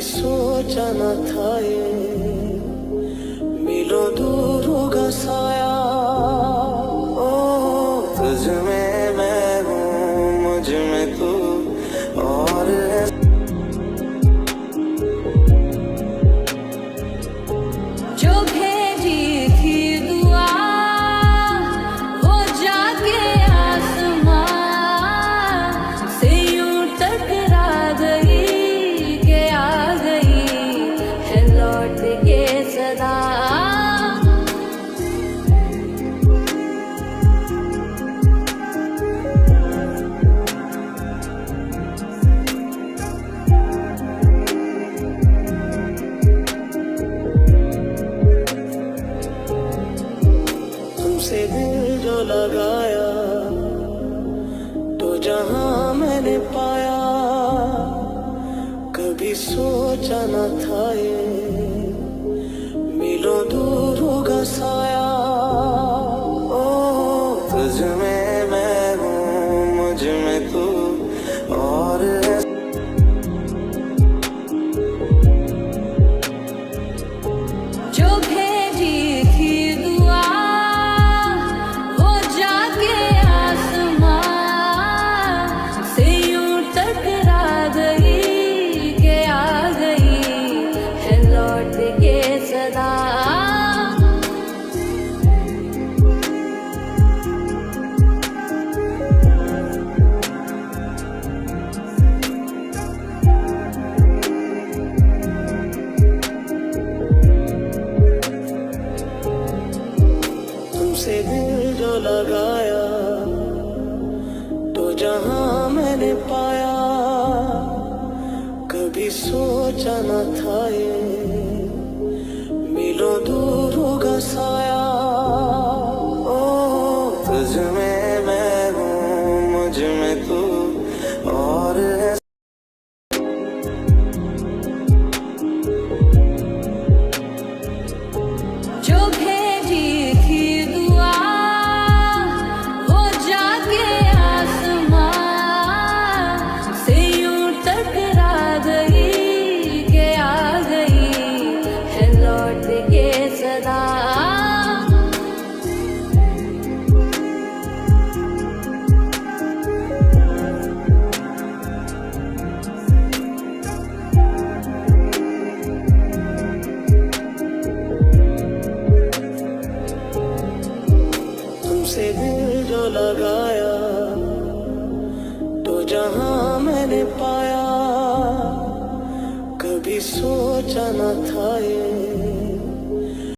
सोचा न था ये मिलो दूर होगा साया। ओ तुझ में मैं हूँ, मुझ में तू और है। जो भेजी थी दुआ वो जाके आसमां से यूं टकरा गई के आ गई है लौट के सदा। तुमसे दिल जो लगाया तो जहां मैंने पाया, कभी सोचा न था ये मिलो दूर होगा साया। ओ तुझ में मैं हूँ, मुझ में तू और है। जो भेजी थी दुआ वो जाके आसमां से यूं टकरा गई के आ गई है लौट के सदा। तुमसे दिल जो लगाया तो जहां मैंने पाया, कभी सोचा न था ये मिलो दूर होगा साया। ओ तुझ में मैं हूँ, मुझ में तू और है। जो भेजी थी दुआ वो जाके आसमां से यूं टकरा गई के आ गई है लौट के सदा। तुमसे दिल जो लगाया तो जहां मैंने पाया, कभी सोचा न था ये